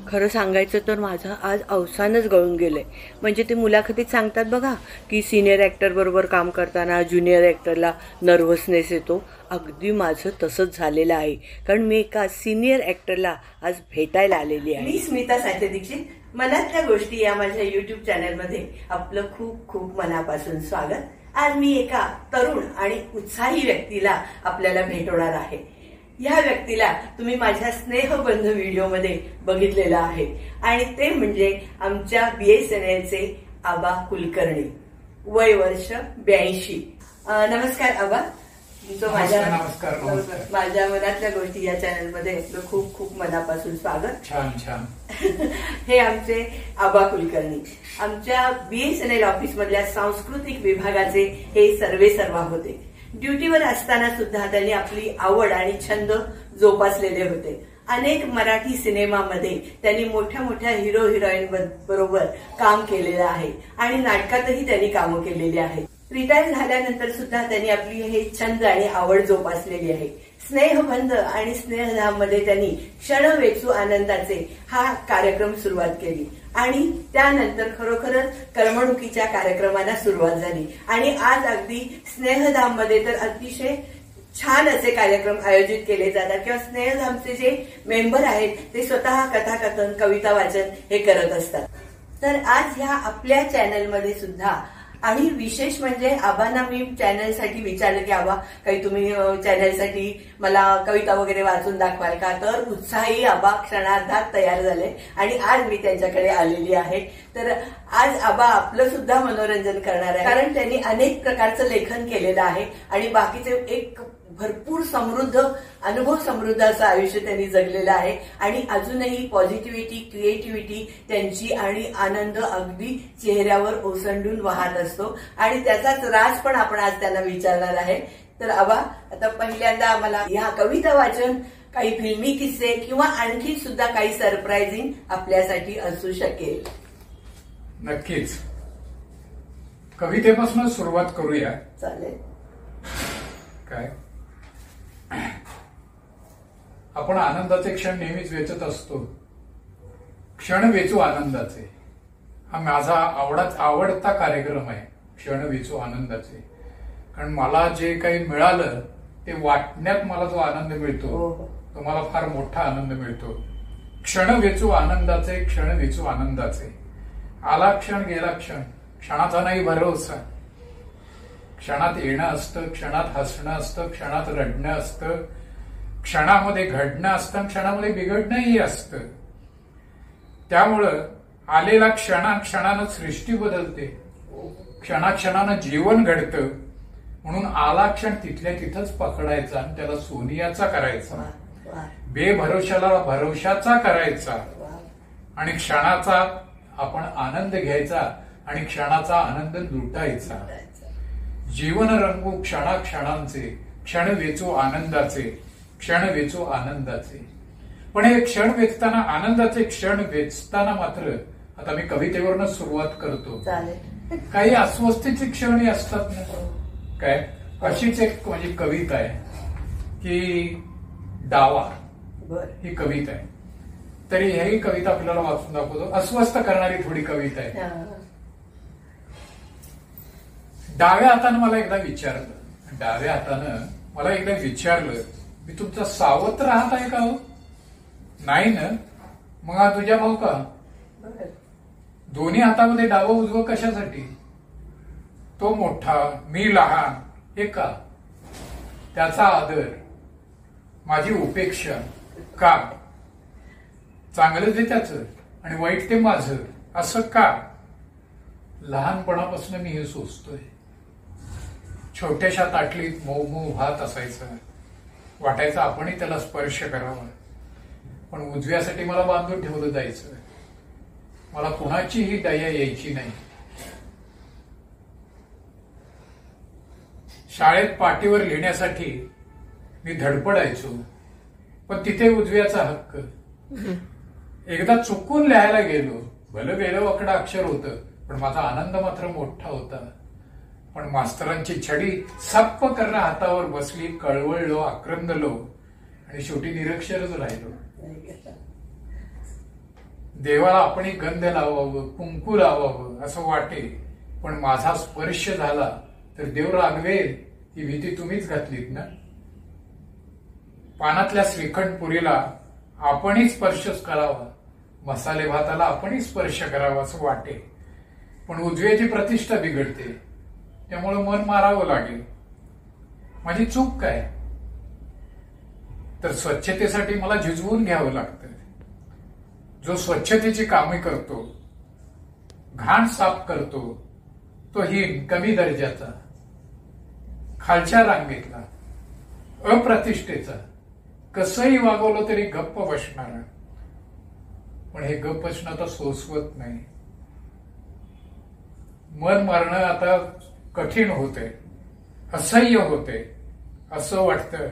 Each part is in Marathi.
खरं सांगायचं तर माझं आज अवसानच गळून गेलंय. म्हणजे ते मुलाखतीत सांगतात बघा की सिनियर ॲक्टर बरोबर काम करताना ज्युनियर ॲक्टरला नर्व्हसनेस येतो. अगदी माझं तसंच झालेलं आहे. कारण मी एका सिनियर ॲक्टरला आज भेटायला आलेली आहे. मी स्मिता साठे दीक्षित. मनातल्या गोष्टी या माझ्या युट्यूब चॅनलमध्ये आपलं खूप खूप मनापासून स्वागत. आज मी एका तरुण आणि उत्साही व्यक्तीला आपल्याला भेटवणार आहे. या व्यक्तीला तुम्ही माझ्या स्नेहबंध व्हिडिओमध्ये बघितलेलं आहे आणि ते म्हणजे आमच्या BSNLचे आबा कुलकर्णी. वय वर्ष 82. नमस्कार आबा. माझ्या मनातल्या गोष्टी या चॅनलमध्ये आपलं खूप खूप मनापासून स्वागत. छान छान. हे आमचे आबा कुलकर्णी आमच्या BSNL ऑफिस मधल्या सांस्कृतिक विभागाचे हे सर्वेसर्वा होते. ड्युटीवर असताना सुद्धा त्यांनी आपली आवड आणि छंद जोपासलेले होते. अनेक मराठी सिनेमामध्ये त्यांनी मोठ्या मोठ्या हिरो हिरोईन बरोबर काम केलेलं आहे आणि नाटकातही त्यांनी कामं केलेली आहेत. रिटायर झाल्यानंतर सुद्धा त्यांनी आपली हे छंद आणि आवड जोपासलेली आहे. स्नेहबंध आणि स्नेहधाममध्ये त्यांनी क्षण वेचू आनंदाचे हा कार्यक्रम सुरुवात केली आणि त्यानंतर खरोखरच करमणुकीच्या कार्यक्रमांना सुरुवात झाली आणि आज अगदी स्नेहधाममध्ये तर अतिशय छान असे कार्यक्रम आयोजित केले जातात किंवा स्नेहधामचे जे मेंबर आहेत ते स्वतः कथाकथन कविता वाचन हे करत असतात. तर आज ह्या आपल्या चॅनलमध्ये सुद्धा आणि विशेष म्हणजे आबांना मी चॅनलसाठी विचारलं की आबा काही तुम्ही चॅनलसाठी मला कविता वगैरे वाचून दाखवाल का. तर उत्साही आबा क्षणार्धात तयार झाले आणि आज मी त्यांच्याकडे आलेली आहे. तर आज आबा आपलं सुद्धा मनोरंजन करणार आहे कारण त्यांनी अनेक प्रकारचं लेखन केलेलं आहे आणि बाकीचे एक भरपूर समृद्ध अनुभव समृद्ध असं आयुष्य त्यांनी जगलेलं आहे आणि अजूनही पॉझिटिव्हिटी क्रिएटिव्हिटी त्यांची आणि आनंद अगदी चेहऱ्यावर ओसंडून वाहत असतो आणि त्याचाच राज पण आपण आज त्यांना विचारणार आहे. तर आबा आता पहिल्यांदा आम्हाला या कविता वाचन काही फिल्मी किस्से किंवा आणखी सुद्धा काही सरप्राइझिंग आपल्यासाठी असू शकेल. नक्कीच कवितेपासून सुरुवात करूया. चालेल. काय आपण आनंदाचे क्षण नेहमीच वेचत असतो. क्षण वेचू आनंदाचे हा माझा आवडता कार्यक्रम आहे. क्षण वेचू आनंदाचे. कारण मला जे काही मिळालं ते वाटण्यात मला जो आनंद मिळतो तो मला फार मोठा आनंद मिळतो. क्षण वेचू आनंदाचे क्षण वेचू आनंदाचे. आला क्षण गेला क्षण क्षणाचा नाही भरवसा. क्षणात येणं असतं क्षणात हसणं असतं क्षणात रडणं असतं क्षणामध्ये घडणं असतं क्षणामध्ये बिघडणंही असतं. त्यामुळं आलेला क्षणानं सृष्टी बदलते. क्षणाक्षणानं जीवन घडतं. म्हणून आला क्षण तिथल्या तिथंच पकडायचा आणि त्याला सोनियाचा करायचा. बेभरोशाला भरोशाचा करायचा आणि क्षणाचा आपण आनंद घ्यायचा आणि क्षणाचा आनंद लुटायचा. जीवन रंगू क्षणाक्षणांचे क्षण वेचू आनंदाचे क्षण वेचू आनंदाचे. पण हे क्षण वेचताना आनंदाचे क्षण वेचताना मात्र आता मी कवितेवरनं सुरुवात करतो. काही अस्वस्थतेचे क्षणही असतात ना. काय अशीच एक माझी कविता आहे की डावा ही कविता आहे. तरी ही कविता आपल्याला वाचून दाखवतो. अस्वस्थ करणारी थोडी कविता आहे. डाव्या हातानं मला एकदा विचारलं मी तुमचा सावत्र हात आहे का हो. नाही ना. मग हा तुझ्या भाऊ का. दोन्ही हातामध्ये डावं उजवं कशासाठी. तो मोठा मी लहान हे का. त्याचा आदर माझी उपेक्षा का. चांगलं ते त्याचं आणि वाईट ते माझं असं का. लहानपणापासून मी हे सोचतोय. छोट्याशा ताटलीत मऊ मऊ भात असायचं. वाटायचं आपणही त्याला स्पर्श करावा. पण उजव्यासाठी मला बांधून ठेवलं जायचं. मला कुणाचीही दया यायची नाही. शाळेत पाटीवर लिहिण्यासाठी मी धडपडायचो पण तिथे उजव्याचा हक्क. एकदा चुकून लिहायला गेलो. भलं गेलं वाकडं अक्षर होतं पण माझा आनंद मात्र मोठा होता. पण मास्तरांची छडी सप्प करणं हातावर बसली. कळवळलो आक्रंदलो आणि शेवटी निरक्षरच राहिलो. देवाला आपणही गंध लावावं, कुंकू लावावं असं वाटे, पण माझा स्पर्श झाला तर देव रागवेल ही भीती तुम्हीच घातलीत ना. पानातल्या श्रीखंड पुरीला आपणही स्पर्श करावा, मसाले भाताला आपणही स्पर्श करावा असं वाटे, पण उजव्याची प्रतिष्ठा बिघडते, त्यामुळे मन मारावं लागेल. माझी चूक काय? तर स्वच्छतेसाठी मला झिजवून घ्यावं लागतं. जो स्वच्छतेची कामे करतो, घाण साफ करतो, तो हीन, कमी दर्जाचा, खालच्या रांगेतला, अप्रतिष्ठेचा, कसंही वागवलं तरी गप्प बसणार. पण हे गप्प बसणं आता सोसवत नाही. मन मारणं आता कठीण होते, असह्य होते. असं वाटतं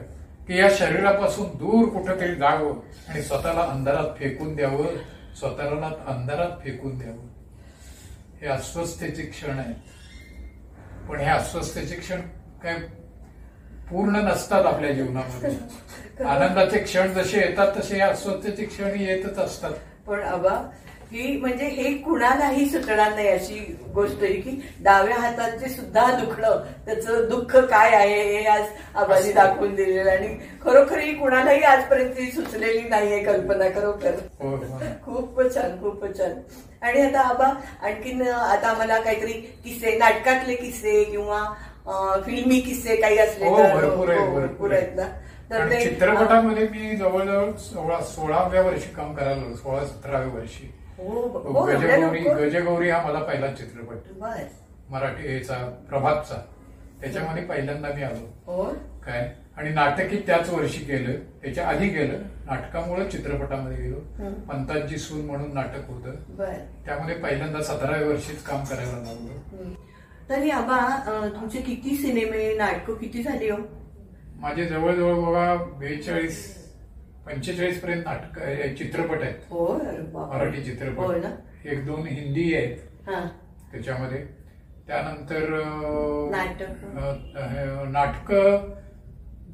की या शरीरापासून दूर कुठेतरी जावं आणि स्वतःला अंधारात फेकून द्यावं, स्वतःला अंधारात फेकून द्यावं. हे अस्वस्थतेचे क्षण आहेत. पण हे अस्वस्थतेचे क्षण काय पूर्ण नसतात आपल्या जीवनामध्ये. आनंदाचे क्षण जसे येतात तसे या अस्वस्थतेचे क्षण येतच असतात. पण आबा की म्हणजे हे कुणालाही सुटणार नाही अशी गोष्ट आहे की डाव्या हाताचे सुद्धा दुखणं, त्याचं दुःख काय आहे हे आज आबांनी दाखवून दिलेलं, आणि खरोखर ही कुणालाही आजपर्यंत सुचलेली नाहीये कल्पना. खरोखर खूपच छान, खूपच छान. आणि आता आबा आणखीन आता आम्हाला काहीतरी किस्से, नाटकातले किस्से किंवा फिल्मी किस्से काही असले भरपूर आहेत ना. तर ते चित्रपटामध्ये मी जवळजवळ 16व्या वर्षी काम करायला लागलो, 16-17व्या वर्षी. गजगौरी हा मला पहिला चित्रपट, मराठी याचा, प्रभातचा, त्याच्यामध्ये पहिल्यांदा मी आलो काय. आणि नाटकही त्याच वर्षी केलं, त्याच्या आधी गेलं, नाटकामुळे चित्रपटामध्ये गेलो. पंतांची सून म्हणून नाटक होतं, त्यामध्ये पहिल्यांदा 17व्या वर्षीच काम करायला लागलो. तरी आबा तुमचे किती सिनेमे, नाटकं किती झाली हो? माझे जवळजवळ बघा 45 पर्यंत नाटक, चित्रपट आहेत, मराठी चित्रपट. 1-2 हिंदी आहेत त्याच्यामध्ये. त्यानंतर नाटक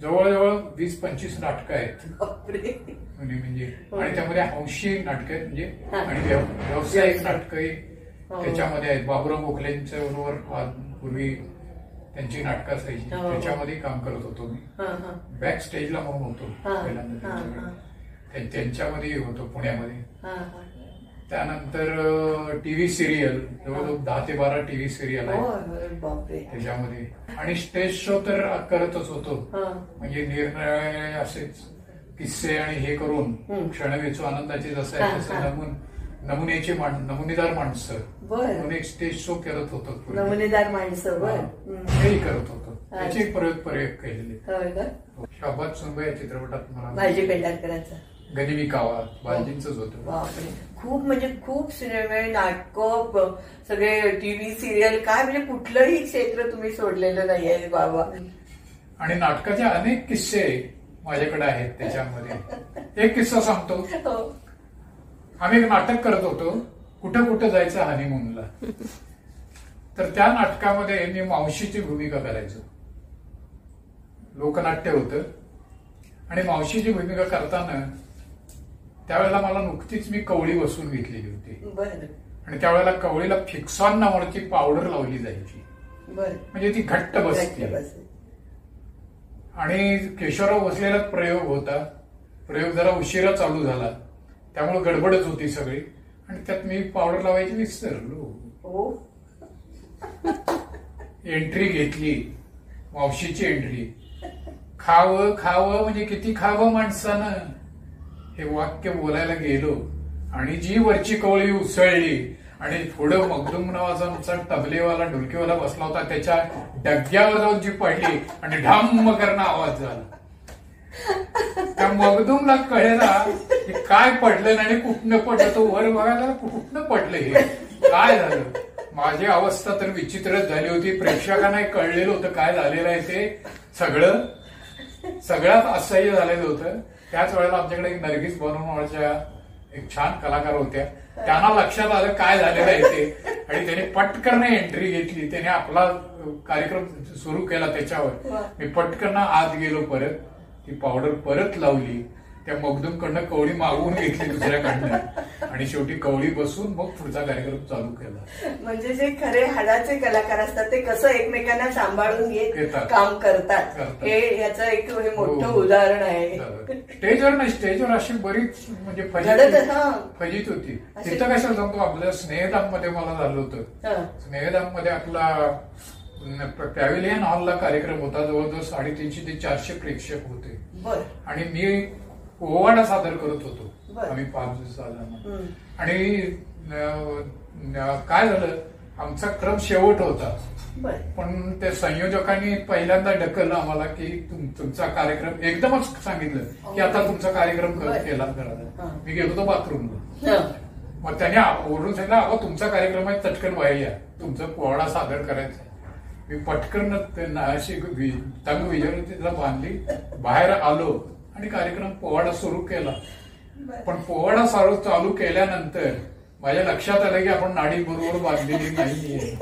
जवळजवळ 20-25 नाटकं आहेत म्हणजे. आणि त्यामध्ये अंशी नाटकं आहेत म्हणजे, आणि व्यावसायिक नाटकही त्याच्यामध्ये आहेत. बाबुराव गोखलेंच्या बरोबर पूर्वी त्यांची नाटकं असायची, त्याच्यामध्ये काम करत होतो मी. बॅक स्टेजला म्हणून होतो पहिल्यांदा, त्यांच्यामध्ये होतो पुण्यामध्ये. त्यानंतर टीव्ही सिरियल, जवळजवळ 10 ते 12 टीव्ही सिरियल आहे त्याच्यामध्ये. आणि स्टेज शो तर करतच होतो, म्हणजे निरनिराळे असेच किस्से आणि हे करून क्षण वेचू आनंदाचे जसं आहे तसं नमुनेदार माणसं म्हणून एक स्टेज शो करत होतो. नमुनेदार माणसं हेही करत होतो, त्याचे प्रयोग केलेले. शाबाद सुनबाई या चित्रपटात मला भाजी पेंढारकरांचा गनिमी कावा बालजींच होतं. खूप म्हणजे खूप सिनेमे, नाटकं, सगळे टीव्ही सिरियल, काय म्हणजे कुठलंही क्षेत्र तुम्ही सोडलेलं नाहीये बाबा. आणि नाटकाचे अनेक किस्से माझ्याकडे आहेत. त्याच्यामध्ये एक किस्सा सांगतो. आम्ही एक नाटक करत होतो, कुठं कुठं जायचं हनीमूनला. तर त्या नाटकामध्ये मी मावशीची भूमिका करायचो. लोकनाट्य होतं आणि मावशीची भूमिका करताना त्यावेळेला मला नुकतीच मी कवळी बसवून घेतलेली होती. आणि त्यावेळेला कवळीला फिक्सॉन नावाची पावडर लावली जायची, म्हणजे ती घट्ट बसते. आणि केशवराव भोसलेला प्रयोग होता. प्रयोग जरा उशिरा चालू झाला, त्यामुळे गडबडच होती सगळी. आणि त्यात मी पावडर लावायची विसरलो. एंट्री घेतली, मावशीची एंट्री. खावं खावं म्हणजे किती खावं माणसानं, हे वाक्य बोलायला गेलो आणि जी वरची कवळी उसळली आणि पुढं मगदुम नावाचा आमचा तबलेवाला, ढोलकीवाला बसला होता, त्याच्या डग्यावर जाऊन जी पडली आणि ढाम करणं आवाज झाला. त्या मगदुमला कळेना की काय पडलं आणि कुठनं पडलं. तो वर बघायला कुठनं पडलं, हे काय झालं. माझी अवस्था तर विचित्रच झाली होती. प्रेक्षकांना कळलेलं होतं काय झालेलं आहे ते. सगळ्यात असह्य झालेलं होतं. त्याच वेळेला आमच्याकडे एक नरगिस बनवण्याच्या एक छान कलाकार होत्या. त्यांना लक्षात आलं काय झालेलं आहे ते, आणि त्याने पटकन एंट्री घेतली. त्याने आपला कार्यक्रम सुरू केला त्याच्यावर. मी पटकन आत गेलो, परत ती पावडर परत लावली, त्या मगदूमकडनं कवडी मागवून घेतली दुसऱ्याकडनं, आणि आणि शेवटी कवळी बसून मग पुढचा कार्यक्रम चालू केला. म्हणजे जे खरे हाडाचे कलाकार असतात ते कसं एकमेकांना सांभाळून घेत काम करतात हे याचं एक हे मोठं उदाहरण आहे. स्टेजवर नाही, स्टेजवर अशी बरीच म्हणजे फजित होती. तिथं कशाला सांगतो, आपल्या स्नेहधाम मध्ये मला झालं होतं. स्नेहधाम मध्ये आपला पॅव्हिलियन हॉलला कार्यक्रम होता. जवळजवळ 350 ते 400 प्रेक्षक होते आणि मी पोवाडा सादर करत होतो. आम्ही 5 दिवस आणि काय झालं, आमचा क्रम शेवट होता. पण ते संयोजकांनी पहिल्यांदा ढकललं आम्हाला की तुमचा कार्यक्रम एकदमच सांगितलं की आता तुमचा कार्यक्रम केला करा. मी गेलो होतो बाथरूमला. मग त्याने ओरडून सांगितलं, अहो तुमचा कार्यक्रम आहे, चटकन बाहेर या, तुमचा पोवाडा सादर करायचा. मी पटकन अशी तंग विजय तिला बांधली, बाहेर आलो आणि कार्यक्रम पोवाडा सुरू केला. पण पोवाडा चालू केल्यानंतर माझ्या लक्षात आलं की आपण नाडी बरोबर बांधलेली नाहीये.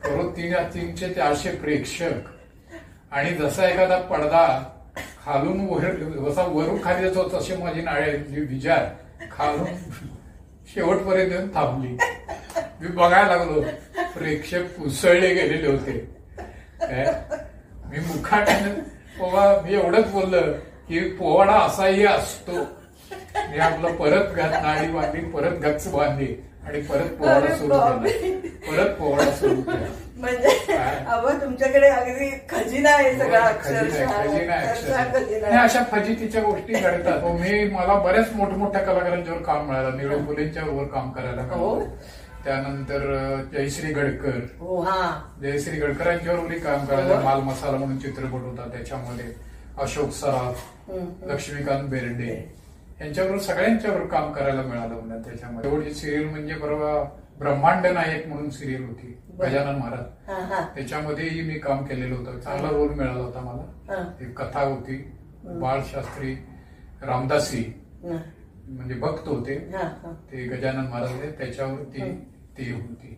परत 300-400 प्रेक्षक आणि जसा एखादा पडदा खालून जसा वरून खाली जातो तसे माझी नाडी विचार खालून शेवटपर्यंत येऊन थांबली. मी बघायला लागलो, प्रेक्षक उसळले गेलेले होते. मी मुखाट्यानं मी एवढंच बोललं की पोवाडा असाही असतो. मी आपलं परत नाडी बांधली, परत गच्च बांधली आणि परत पोवाडा सुरू केला. म्हणजे तुमच्याकडे अगदी खजिना आहे सगळा. खजिना अशा फजितीच्या गोष्टी घडतात. मला बऱ्याच मोठमोठ्या कलाकारांच्यावर काम मिळालं. निळू फुलेंच्या बरोबर काम करायला मिळालं. त्यानंतर जयश्री गडकरांच्यावर काम करायचं. माल मसाला म्हणून चित्रपट होता, त्याच्यामध्ये अशोक सराफ, लक्ष्मीकांत बेर्डे यांच्याबरोबर सगळ्यांच्यावर काम करायला मिळालं मला. त्याच्यामध्ये एवढी सिरियल म्हणजे परवा ब्रह्मांड नायक म्हणून सिरियल होती, गजानन महाराज, त्याच्यामध्येही मी काम केलेलं होतं. चांगला रोल मिळाला होता मला. एक कथा होती, बाळशास्त्री रामदासी म्हणजे भक्त होते ते गजानन महाराज, त्याच्यावरती ती होती.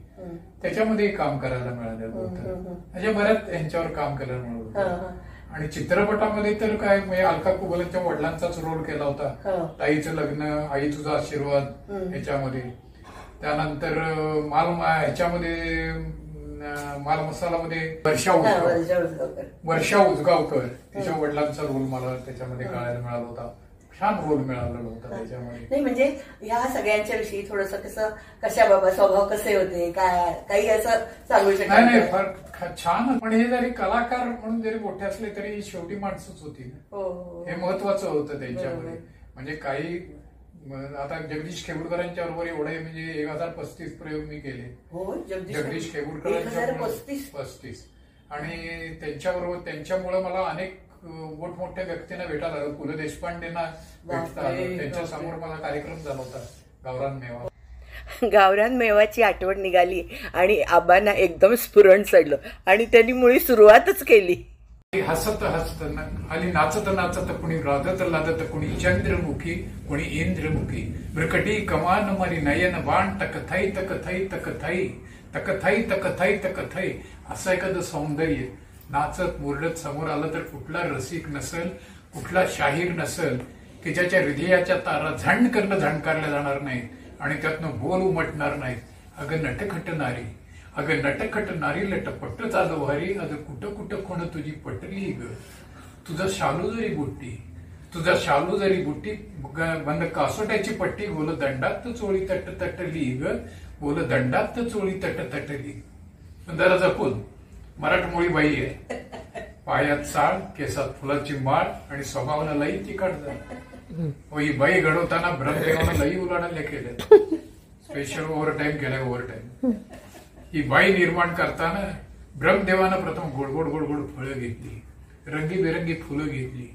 त्याच्यामध्ये काम करायला मिळालेलं होतं. अशा बऱ्याच यांच्यावर काम करायला मिळालं होतं. आणि चित्रपटामध्ये तर काय म्हणजे अलका कुबलच्या वडिलांचाच रोल केला होता. ताईचं लग्न, आई तुझा आशीर्वाद याच्यामध्ये. त्यानंतर ह्याच्यामध्ये माल मसालामध्ये वर्षा उजगावकर तिच्या वडिलांचा रोल मला त्याच्यामध्ये करायला मिळाला होता. छान रोल मिळालेला होता त्याच्यामध्ये. नाही म्हणजे ह्या सगळ्यांच्या विषयी थोडस कशा बाबा स्वभाव कसे होते, काय काही असं सांगू शकत नाही. फार छान. पण हे जरी कलाकार म्हणून जरी मोठे असले तरी शेवटी माणसंच होती ना, हे महत्वाचं होतं त्यांच्यामध्ये. म्हणजे काही आता जगदीश खेगुडकरांच्या बरोबर एवढे म्हणजे 1035 प्रयोग मी केले. जगदीश खेगुडकरांच्या 35 आणि त्यांच्यामुळे मला अनेक मोठमोठ्या व्यक्तींना भेटायला लागलं. पु ल देशपांडेंना भेटता आलं. त्यांच्या समोर माझा कार्यक्रम झाला होता गावरान मेवा. गावरान मेवाची आठवण निघाली आणि आबांना एकदम स्फुरण चढलं आणि त्यांनी मुळी सुरुवातच केली. हसत आणि नाचत नाचत कुणी लादत लादत, कुणी चंद्रमुखी, कुणी इंद्रमुखी, ब्रकटी कमान मारी नयन बाण, तकथाई तकथाई तकथाई तकथाई तकथाई तकथाई. असं एखादं सौंदर्य नाचत मुरडत समोर आलं तर कुठला रसिक नसल, कुठला शाहीर नसल की ज्याच्या हृदयाच्या तारा झणकरनं झणकारल्या जाणार नाहीत आणि त्यातनं बोल उमटणार नाहीत. अगं नटखट नारी, अगं नटखट नारी लटपट चालू भारी, अगं कुठं कुठं कोण तुझी पटली ग, तुझा शालू जरी बुट्टी बंद कासोट्याची पट्टी, बोल दंडात चोळी तट तटली ग, बोल दंडात चोळी तट तटली. जरा जपून मराठमोळी बाई आहे, पायात साळ, केसात फुलाची माळ आणि स्वभावाला लई तिखट झाली. ही बाई घडवताना ब्रह्मदेवानं लई उलाढाल्या केल्या, स्पेशल ओव्हरटाईम केलाय. ओव्हरटाईम ही बाई निर्माण करताना ब्रह्मदेवानं प्रथम गोडगोड गोडगोड फळं घेतली, रंगीबेरंगी फुलं घेतली,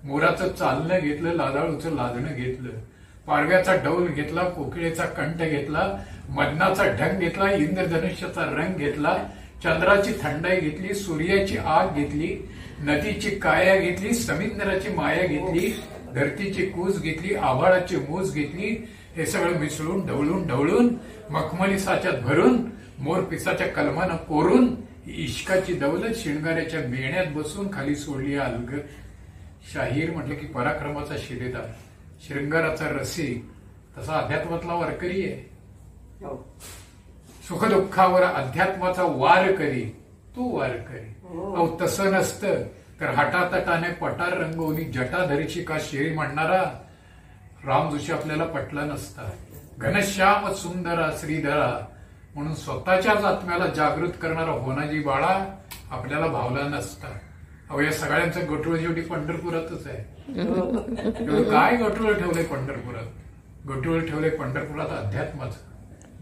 मोराचं चालणं घेतलं, लादाळूचं लादणं घेतलं, पारव्याचा डौल घेतला, कोकिळेचा कंठ घेतला, मदनाचा ढंग घेतला, इंद्रधनुष्याचा रंग घेतला, चंद्राची थंडाई घेतली, सूर्याची आग घेतली, नदीची काया घेतली, समुद्राची माया घेतली, धरतीची कूस घेतली, आभाळाची मूस घेतली. हे सगळं मिसळून ढवळून ढवळून मखमली साच्यात भरून मोर पिसाच्या कलमानं कोरून इश्काची दौलत शिणगाऱ्याच्या मेण्यात बसून खाली सोडली अलगत. शाहीर म्हटलं की पराक्रमाचा शिलेदार, शृंगाराचा रसिक, तसा अध्यात्मातला वारकरी आहे. हो. सुखदुःखावर अध्यात्माचा वार करी तो वारकरी. अहो तसं नसतं तर हटातटाने पटार रंगवणी जटाधरीची का शेरी म्हणणारा राम जोशी आपल्याला पटला नसता. घनश्याम सुंदरा श्रीधरा म्हणून स्वतःच्याच आत्म्याला जागृत करणारा होनाजी बाळा आपल्याला भावला नसता. अहो या सगळ्यांचं गठुळ शेवटी पंढरपुरातच आहे. काय गठुळ ठेवलंय पंढरपुरात? गठुळ ठेवलंय पंढरपुरात अध्यात्माचं,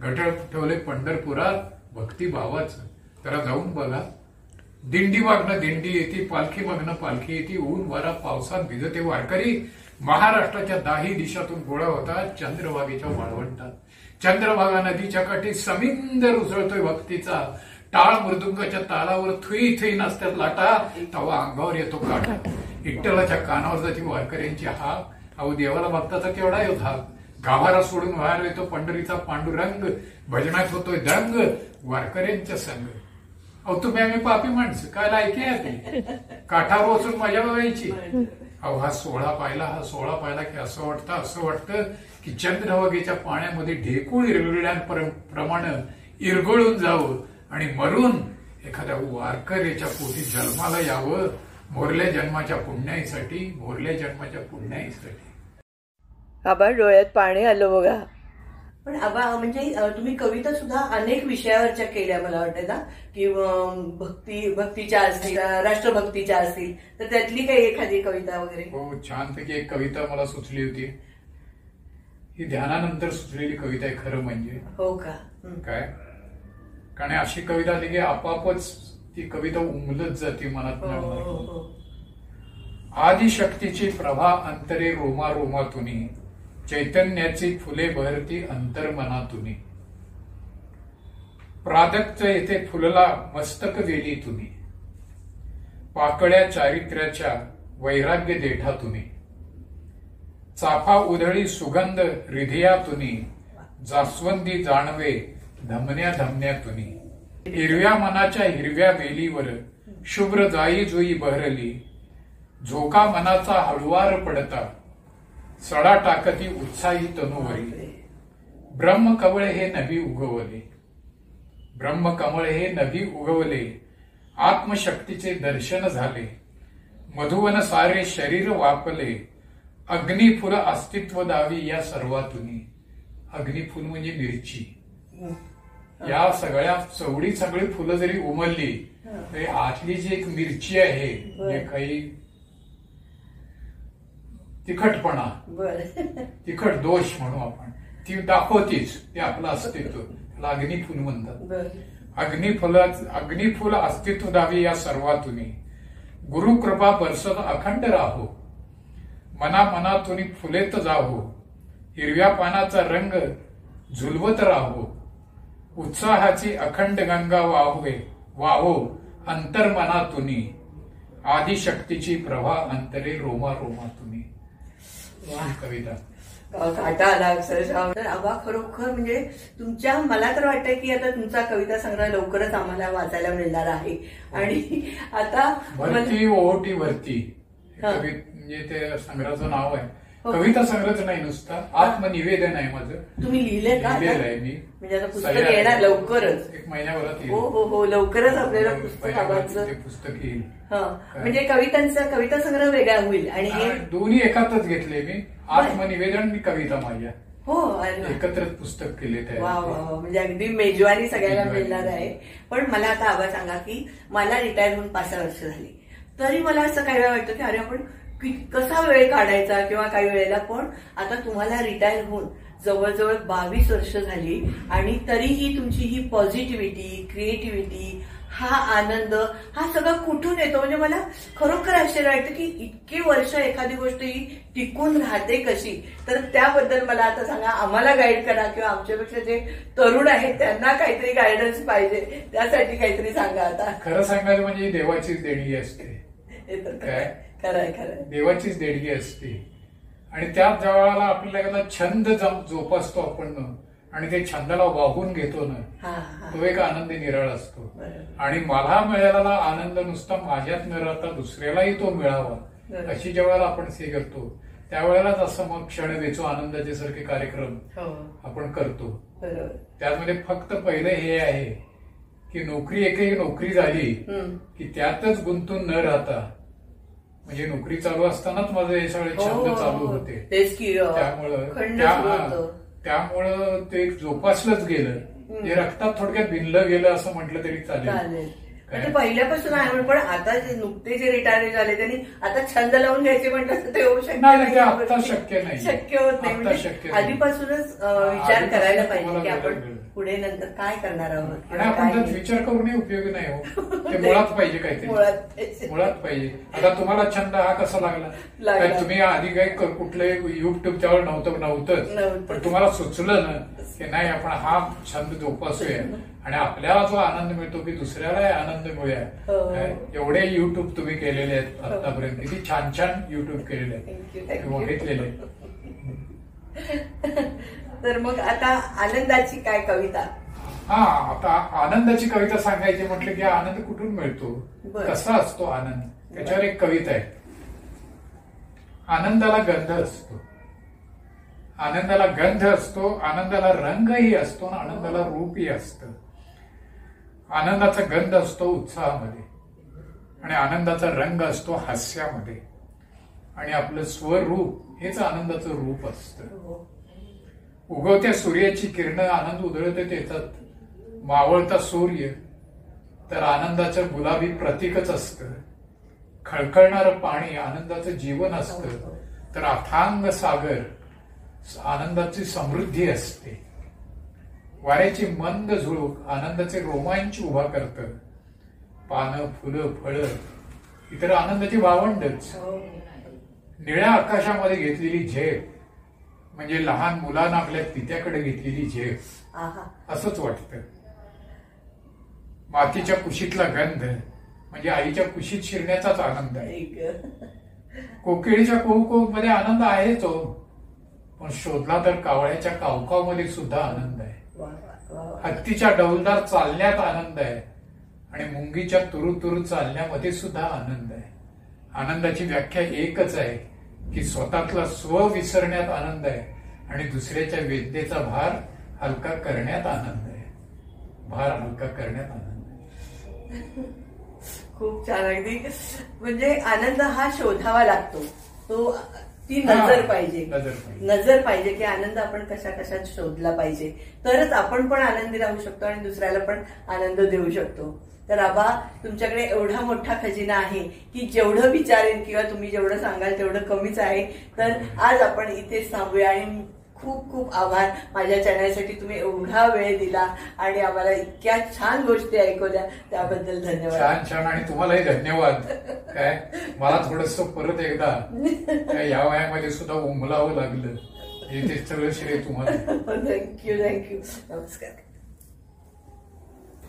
गठुळ ठेवलंय पंढरपुरात भक्तिभावाचं. जरा जाऊन बघा. दिंडी मागणं दिंडी येते, पालखी मागणं पालखी येते, ऊन वारा पावसात भिजते वारकरी महाराष्ट्राच्या 10 दिशातून गोळा होतात चंद्रभागेच्या वाळवंटात. चंद्रभागा नदीच्या काठी समिंदर उसळतोय भक्तीचा. टाळ मृदुंगाच्या तालावर थुई थुई नसतात लाटा, तेव्हा अंगावर येतो काटा. विठ्ठलाच्या कानावर जाती वारकऱ्यांची हाक. अहो देवाला भक्ताचा केवढा येऊ धाक. गाभारा सोडून बाहेर येतो पंढरीचा पांडुरंग. भजनात होतोय दंग वारकऱ्यांच्या संग. अहो तुम्ही आम्ही पापी माणसं काय लायकी आहे काठावर बसून मजा बघायची. अहो हा सोहळा पाहिला की असं वाटतं की चंद्रभागेच्या पाण्यामध्ये ढेकूळ इरगळल्याप्रमाणे इरगळून जावं आणि मरून एखाद्या वारकऱ्याच्या पोटी जन्माला यावं. मोरल्या जन्माच्या पुण्याईसाठी. आबा डोळ्यात पाणी आलं बघा. पण आबा म्हणजे तुम्ही कविता सुद्धा अनेक विषयावरच्या केल्या मला वाटतं ना, की भक्तीच्या असतील, राष्ट्रभक्तीच्या असतील, तर त्यातली काही एखादी कविता वगैरे? हो छानपैकी एक कविता मला सुचली होती. ही ध्यानानंतर सुचलेली कविता आहे खरं म्हणजे. हो का? काय कारण अशी कविता आली की आपापच ती कविता उमलत जाते मनात. आदिशक्तीची प्रभा अंतरे रोमा रोमातुनी, चैतन्याची फुले बहरती अंतर्मनातुनी. प्रादक्त येथे फुलला मस्तक वेली तुनी, पाकळ्या चारित्र्याच्या वैराग्य देठातुनी. चाफा उधळी सुगंध हृदयातुनी, जास्वंदी जाणवे धमन्या धमन्यातुनी. हिरव्या मनाच्या हिरव्या वेलीवर शुभ्र जाई जुई बहरली, झोका मनाचा हळुवार पडता सडा टाकती उत्साही तनुवरी. ब्रह्मकमळ हे नभी उगवले, आत्मशक्तीचे दर्शन झाले. मधुवन सारे शरीर वापले, अग्निफुल अस्तित्व दावी या सर्वातुनी. अग्निफुल म्हणजे मिरची. या सगळ्या सगळी फुलं जरी उमलली तरी आतली जी एक मिरची आहे, जे काही तिखटपणा, तिखट दोष म्हणू आपण, ती दाखवतीच ते आपलं अस्तित्व. त्याला अग्निफुल म्हणतात. अग्निफुल अस्तित्व दावी या सर्वातुनी. गुरुकृपा बरसत अखंड राहो, मनातून फुलेत जाहो. हिरव्या पानाचा रंग झुलवत राहो, उत्साहाची अखंड गंगा वाहो अंतर्मनातुनी. आदिशक्तीची प्रभा अंतरे रोमा रोमातुनी. कविता काटा आला अक्षरशः. आबा खरोखर म्हणजे तुमच्या, मला तर वाटतंय की आता तुमचा कविता संग्रह लवकरच आम्हाला वाचायला मिळणार आहे. आणि आता भरती ओहोटी भरती म्हणजे ते संग्रहाचं नाव आहे. कविता संग्रहच नाही नुसता, आत्मनिवेदन आहे माझं. तुम्ही लिहिलंय का? लिहिलेलं आहे मी. म्हणजे आता पुस्तक येणार लवकरच, 1 महिन्याभरात. हो लवकरच आपल्याला पुस्तक येईल. म्हणजे कविता संग्रह वेगळा होईल. आणि हे दोन्ही एकातच घेतले मी, आत्मनिवेदन आणि कविता माझ्या. हो एकत्र पुस्तक केले ते. वा म्हणजे अगदी मेजवानी सगळ्यांना मिळणार आहे. पण मला आता आबा सांगा की मला रिटायर होऊन 5 वर्ष झाली, तरी मला असं काही वेळा वाटतं की अरे आपण कसा वेळ काढायचा किंवा काही वेळेला. पण आता तुम्हाला रिटायर होऊन जवळजवळ 22 वर्ष झाली आणि तरीही तुमची ही पॉझिटिव्हिटी, क्रिएटिव्हिटी, हा आनंद, हा सगळा कुठून येतो? म्हणजे मला खरोखर आश्चर्य वाटतं की इतकी वर्ष एखादी गोष्ट ही टिकून राहते कशी. तर त्याबद्दल मला आता सांगा, आम्हाला गाईड करा किंवा आमच्यापेक्षा जे तरुण आहेत त्यांना काहीतरी गायडन्स पाहिजे, त्यासाठी काहीतरी सांगा. आता खरं सांगायचं म्हणजे देवाचीच देणगी असते. हे तर खरंय देवाचीच देणगी असते. आणि त्याच वेळेला आपल्याला छंद जोपासतो आपण आणि ते छंदाला वाहून घेतो ना, तो एक आनंद निराळा असतो. आणि मला मिळालेला आनंद नुसता माझ्यात न राहता दुसऱ्यालाही तो मिळावा अशी ज्या वेळेला आपण हे करतो, त्यावेळेलाच असं मग क्षण वेचू आनंदाचे सारखे कार्यक्रम आपण करतो. त्यामध्ये फक्त पहिलं हे आहे की नोकरी एकही नोकरी झाली की त्यातच गुंतून न राहता, म्हणजे नोकरी चालू असतानाच माझे हे सगळे छंद चालू होते. त्यामुळं ते जोपासलंच गेलं, ते रक्तात थोडक्यात भिनलं गेलं असं म्हटलं तरी चालेल. पहिल्यापासून आहे, पण आता नुकते जे रिटायर झाले त्यांनी आता छंद लावून घ्यायचे म्हटलं ते होऊ शकत नाही. आता शक्य नाही, शक्य होत नाही. म्हणजे आधीपासूनच विचार करायला पाहिजे की आपण पुढे नंतर काय करणार आहोत. आणि आपण त्यात विचार करूनही उपयोगी नाही हो, ते मुळात पाहिजे काहीतरी, मुळात पाहिजे. आता तुम्हाला छंद हा कसा लागला? तुम्ही आधी काही कुठले युट्यूबच्यावर नव्हतंच, पण तुम्हाला सुचलं ना की नाही आपण हा छंद जोपासूया आणि आपल्याला जो आनंद मिळतो की दुसऱ्यालाही आनंद मिळूया. एवढे युट्यूब तुम्ही केलेले आहेत आतापर्यंत, किती छान छान युट्यूब केलेले आहेत, बघितलेले. तर मग आता आनंदाची काय कविता? आता आनंदाची कविता सांगायची म्हटलं की आनंद कुठून मिळतो, कसा असतो आनंद, त्याच्यावर एक कविता आहे. आनंदाला गंध असतो, आनंदाला गंध असतो, आनंदाला रंगही असतो, आनंदाला रूपही असतं. आनंदाचा गंध असतो उत्साहामध्ये आणि आनंदाचा रंग असतो हास्यामध्ये आणि आपलं स्वरूप हेच आनंदाचं रूप असतं. उगवत्या सूर्याची किरणं आनंद उधळत येतात, मावळता सूर्य तर आनंदाचं गुलाबी प्रतीकच असतं. खळखळणारं पाणी आनंदाचं जीवन असतं, तर अथांग सागर आनंदाची समृद्धी असते. वाऱ्याची मंद झुळूक आनंदाचे रोमांच उभा करतं. पानं, फुलं, फळं इतर आनंदाची भावंडच. निळ्या आकाशामध्ये घेतलेली झेप म्हणजे लहान मुलांना आपल्या पित्याकडे घेतलेली झेप असंच वाटतं. मातीच्या कुशीतला गंध म्हणजे आईच्या कुशीत शिरण्याचाच आनंद आहे. कोकिळीच्या कुहू मध्ये आनंद आहेच हो, पण शोधला तर कावळ्याच्या कावकावमध्ये सुद्धा आनंद आहे. हत्तीच्या डौलदार चालण्यात आनंद आहे आणि मुंगीच्या तुरु चालण्यामध्ये सुद्धा आनंद आहे. आनंदाची व्याख्या एकच आहे की स्वतःतला स्व विसरण्यात आनंद आहे आणि दुसऱ्याच्या वेदनेचा भार हलका करण्यात आनंद आहे. भार हलका करण्यात आनंद आहे. खूप छान. अगदी म्हणजे आनंद हा शोधावा लागतो, तो ती नजर पाहिजे की आनंद आपण कशा कशात शोधला पाहिजे, तरच आपण पण आनंदी राहू शकतो आणि दुसऱ्याला पण आनंद देऊ शकतो. तर आबा, तुमच्याकडे एवढा मोठा खजिना आहे की जेवढं विचारेन किंवा तुम्ही जेवढं सांगाल तेवढं कमीच आहे. तर आज आपण इथेच थांबूया आणि खूप खूप आभार. माझ्या चॅनलसाठी तुम्ही एवढा वेळ दिला आणि आम्हाला इतक्या छान गोष्टी ऐकवल्या, त्याबद्दल धन्यवाद. छान छान. आणि तुम्हालाही धन्यवाद. काय मला थोडस परत एकदा या वयामध्ये सुद्धा उमलावं लागलं, हे सगळं श्रेय तुम्हाला. थँक्यू. नमस्कार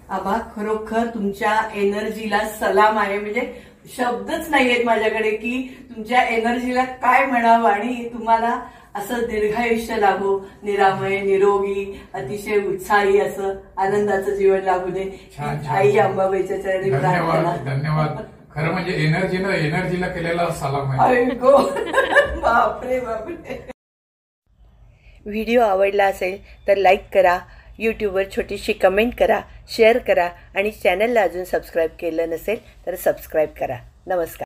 आबा. खरोखर तुमच्या एनर्जीला सलाम आहे. म्हणजे शब्दच नाहीयेत माझ्याकडे की तुमच्या एनर्जीला काय म्हणावं. आणि तुम्हाला असं दीर्घायुष्य लाभो, निरामय, निरोगी, अतिशय उत्साही असं आनंदाचं जीवन लाभू दे. आई अंबाबाईच्या चरणी प्रार्थना. धन्यवाद. खरं म्हणजे एनर्जीला केलेला सलाम आहे. बापरे. व्हिडिओ आवडला असेल तर लाईक करा, यूट्यूबवर छोटीशी कमेंट करा, शेअर करा आणि चॅनलला अजून सबस्क्राईब केलं नसेल तर सबस्क्राईब करा. नमस्कार.